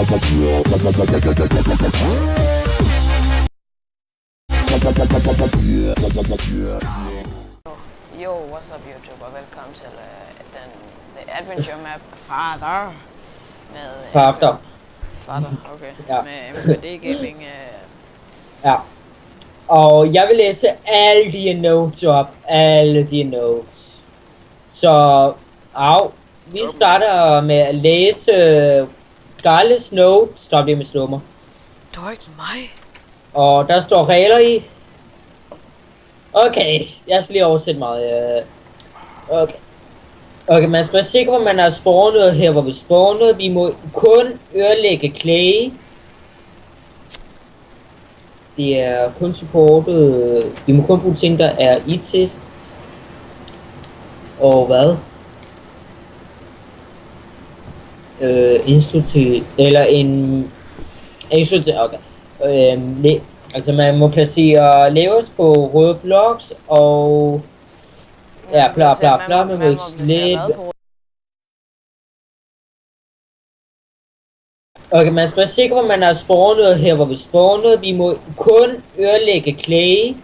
Yo, what's up YouTube, og velkommen til The Adventure Map Father med Father, okay, ja. med MKD Gaming. Ja. Og jeg vil læse alle de notes op. Alle de notes. Så, vi starter med at læse Garles note. Stop lige med slummer. Det var ikke mig. Og der står regler i. Okay, jeg skal lige oversætte meget. Okay, man skal være sikker på, at man har spawnet her, hvor vi spawnede. Vi må kun ødelægge clay. Det er kun supportet. Vi må kun bruge ting, der er e-tests. Og hvad? Eller en okay. Altså man må placere layers på røde blocks og ja, bla med slet. Okay, man skal være sikker på, at man har spawnet her, hvor vi spawnede. Vi må kun ødelægge clay.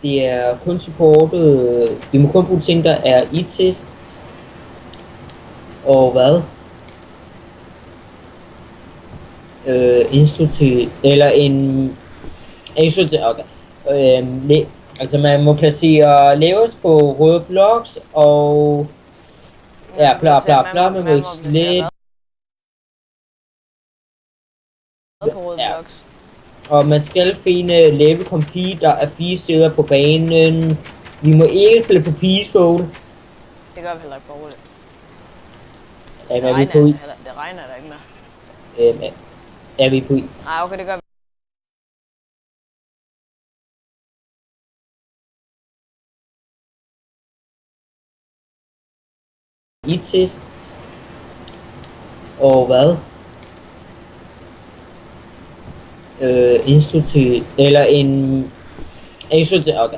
Det er kun supportet. Vi må kun bruge ting, der er e-tests. Og hvad? Eller en okay. Altså man må placere layers på røde blocks og ja, bla med slet. Ja. Og man skal finde level complete, der er 4 steder på banen. Vi må ikke spille på peaceful. Det gør vi heller ikke på roligt. Ja, det regner der ikke med. Er vi på i? Nej, okay, det gør vi. E-tests. Og hvad? Eller en okay.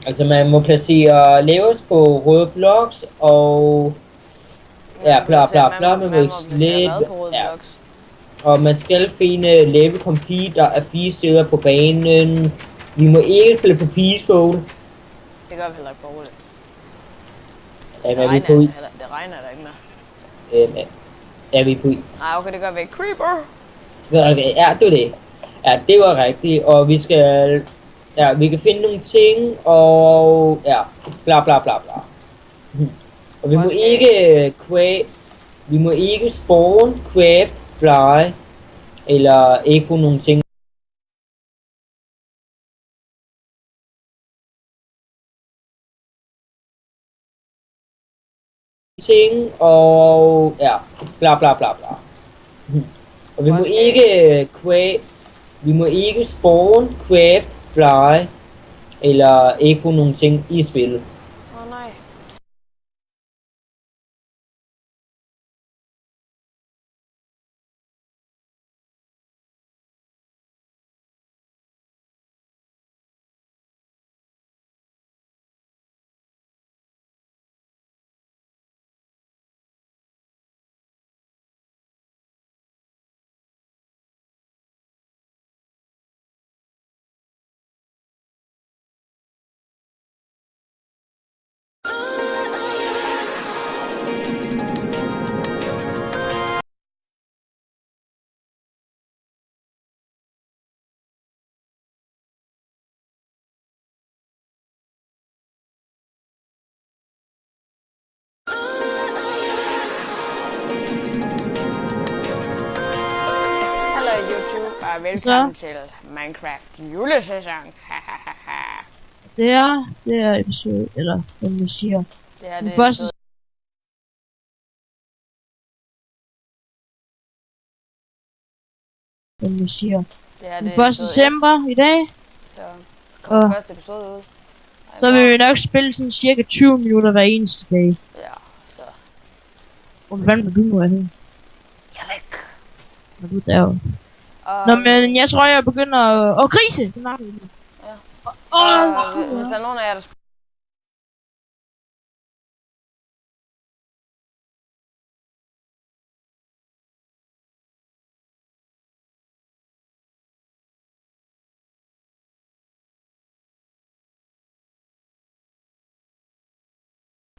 Altså man må placere layers på røde blocks og ja, bla med slet. Ja. Og man skal finde level complete, der er 4 steder på banen. Vi må ikke spille på peaceful. Det gør vi heller ikke på roligt. Ja, det regner der ikke med. Er vi på i? Nej, okay, det gør vi ikke. Creeper! Okay, ja, det var det. Ja, det var rigtigt, og vi skal... Ja, vi kan finde nogle ting, og... Ja, bla. Og vi må ikke... Vi må ikke spawn, craft, fly, eller ikke på nogle ting. Og... Ja, bla. Og vi må ikke vi må ikke spawn, craft, fly, eller ikke på nogle ting i spillet. Nej. Velkommen til Minecraft julesæson. Det er episode, eller hvad man siger. Det er det første hvad man siger. Det er det 1. december i dag. Så kommer første episode ud. Så vil vi nok spille sådan cirka 20 minutter hver eneste dag. Ja, så. Hvor fanden er du nu af hende? Jeg er væk. Når du er derovre. Nå, men jeg tror jeg begynder at krise. Det er hvis der er nogen af jer, der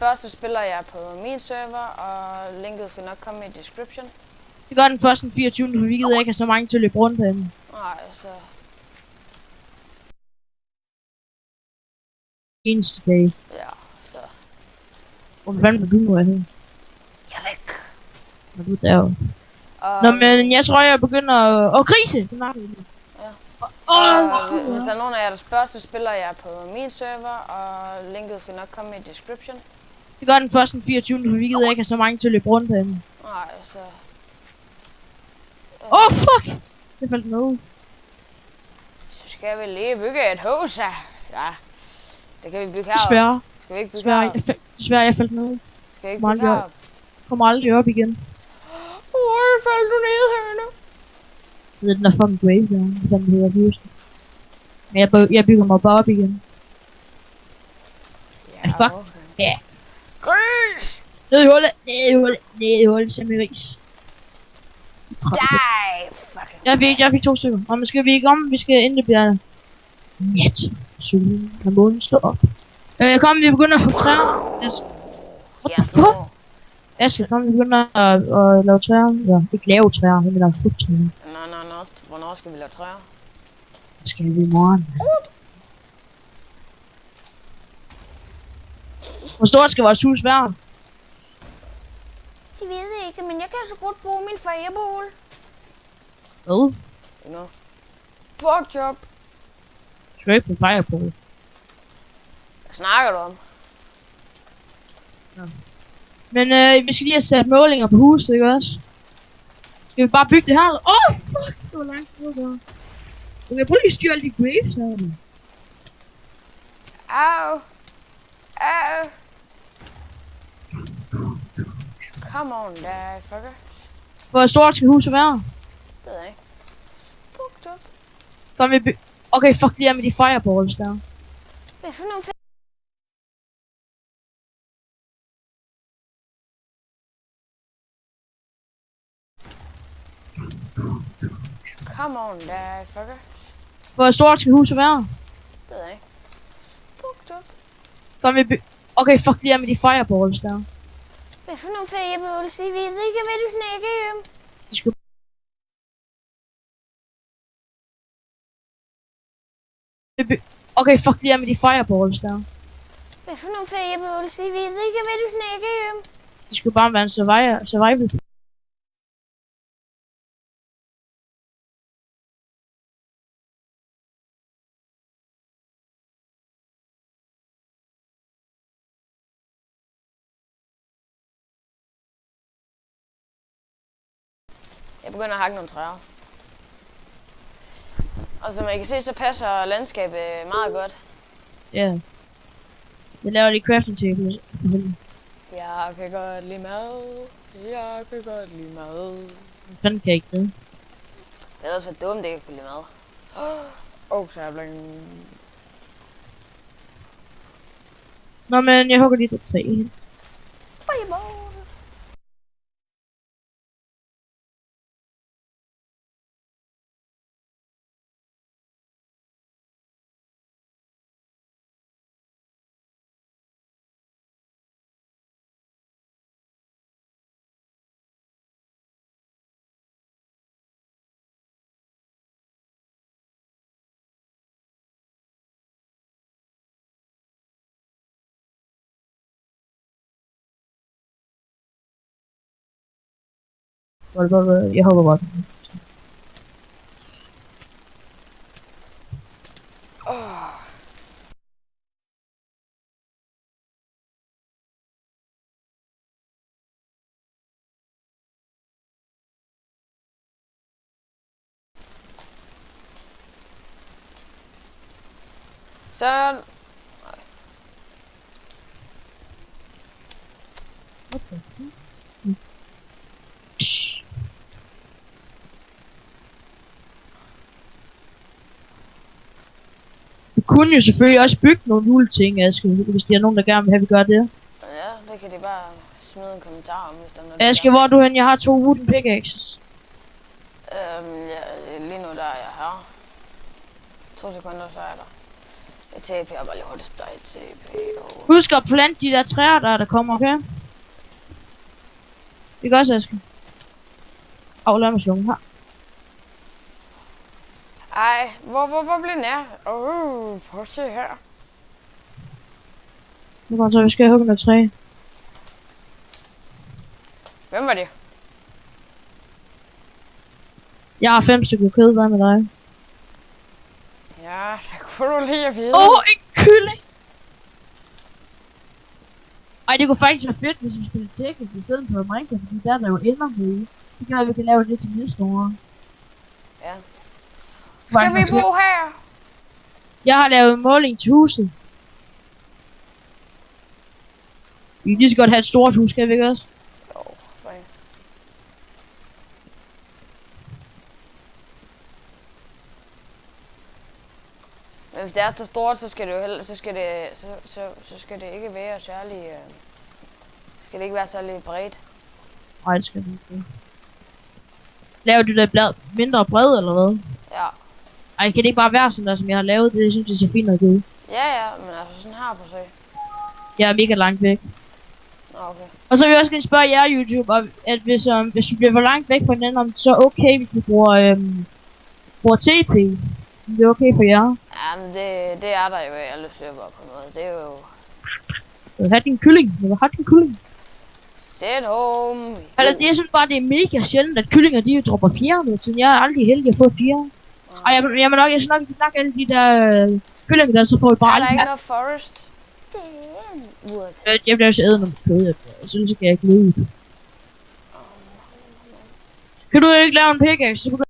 første spiller jeg på min server, og linket skal nok komme i description. Det gør den først den 24. For vi gider ikke have så mange til at løbe rundt herinde. Nej, så... Eneste dag. Ja, så... Hvor fanden var du nu af hende? Jeg er væk. Når du er der. Nå, men jeg tror, jeg begynder at... krise! Det er hvis der er nogen af jer, der spørger, så spiller jeg på min server, og linket skal nok komme i description. Det gør den først den 24. For vi gider ikke have så mange til at løbe rundt herinde. Nej, så... Fuck! Det faldt noget. Så skal vi lige bygge et hus her. Ja, det kan vi bygge her. Desværre. Skal vi ikke bygge her? Desværre, jeg faldt ned. Skal vi ikke bygge her? Kommer aldrig op igen. Hvor faldt du ned her nu? Jeg ved, den er fucking grave der. Sådan hedder huset. Men jeg bygger mig bare op igen. Ja, Fuck. okay. Ja. Gris! Ned i hullet. Ned i hullet. Som i ris. Die! Fucking Jeg fik 2 stykker. Og man skal vi ikke om, vi skal ind i bjergene. Nat. Solen. Når månen slår op. Kom, vi begynder at få træer. What the fuck? Aske, kom, vi begynder at lave træer. Ja, ikke lave træer, men lave frugttræer. Nå, hvornår skal vi lave træer? Det skal vi i morgen. Hvor stort skal vores hus være? Det ved jeg ikke, men jeg kan så godt bruge min fireball. Hvad? Nå. Porkchop. Skal du ikke på fireball? Hvad snakker du om? Ja. Men vi skal lige have sat målinger på huset, ikke også? Skal vi bare bygge det her? Fuck! Det var langt ud der. Okay, prøv lige at styre alle de graves her. Au. Au. Come on, der fucker. Hvor stort skal huset være? Det ved jeg ikke. Porkchop. Kom vi okay, fuck lige med de fireballs der. Hvad for nogle Come on, der fucker. Hvor stort skal huset være? Det ved jeg ikke. Porkchop. Kom vi okay, fuck lige med de fireballs der. Hvad for nogle fireballs? Jeg ved ikke, hvad du snakker om. De skal okay, fuck lige med de fireballs der. Hvad for nogle fireballs? Jeg ved ikke, hvad du snakker om. De skulle bare være en survival. Jeg begynder at hakke nogle træer. Og som I kan se, så passer landskabet meget godt. Ja. Yeah. Jeg laver lige crafting table. Jeg kan godt lide mad. Jeg kan godt lide mad. Fanden kan jeg ikke det? Det er også for dumt, at jeg ikke kan lide mad. Så er jeg blevet... Nå, men jeg hugger lige det træ. Fireball! Jeg hopper bare. Så... Vi kunne jo selvfølgelig også bygge nogle juleting, Aske, hvis der er nogen, der gerne vil have, vi gør det. Ja, det kan de bare smide en kommentar om, hvis der er noget. Aske, hvor er du hen? Jeg har 2 wooden pickaxes. Ja, lige nu der er jeg her. 2 sekunder, så er jeg der. Et TP, jeg bare lige hurtigt dig TP. Husk at plante de der træer, der kommer, okay? Det gør også, Aske. Lad mig slå her. Ej, hvor bliver den af? Prøv at se her. Nu kommer så, vi skal hugge noget træ. Hvem var det? Jeg har 5 stykker kød, hvad med dig? Ja, det kunne du lige at vide. En kylling! Ej, det kunne faktisk være fedt, hvis vi spiller Tekken i stedet for Minecraft, fordi der er jo ender med. Det gør, at vi kan lave det til næste år. Ja. Skal vi bo her? Jeg har lavet måling til huset. Vi kan lige så godt have et stort hus, kan vi ikke også? Jo, fint. Men hvis det er så stort, så skal det jo heller, så skal det ikke være særlig, skal det ikke være særlig bredt. Nej, det skal det ikke. Laver du det blad mindre bred, eller hvad? Ja. Ej, kan det ikke bare være sådan der, som jeg har lavet? Det synes jeg ser fint ud. Ja, men altså sådan her på sig. Jeg er mega langt væk. Nå, okay. Og så vil jeg også gerne spørge jer, YouTube, at hvis vi bliver for langt væk fra hinanden, om det så er okay, hvis vi bruger TP. Det er okay for jer. Ja, men det er der jo i alle server på noget. Det er jo... Jeg vil have din kylling. Jeg vil have din kylling. Sit home. Altså, det er sådan bare, det er mega sjældent, at kyllinger, de dropper 4 nu. Så jeg er aldrig heldig at få 4. Og jeg skal nok snakke alle de der kyllinger der, så får vi bare Er der aldrig ikke noget forest? Jeg bliver også æde noget kød, så kan jeg ikke lide. Kan du ikke lave en pickaxe, så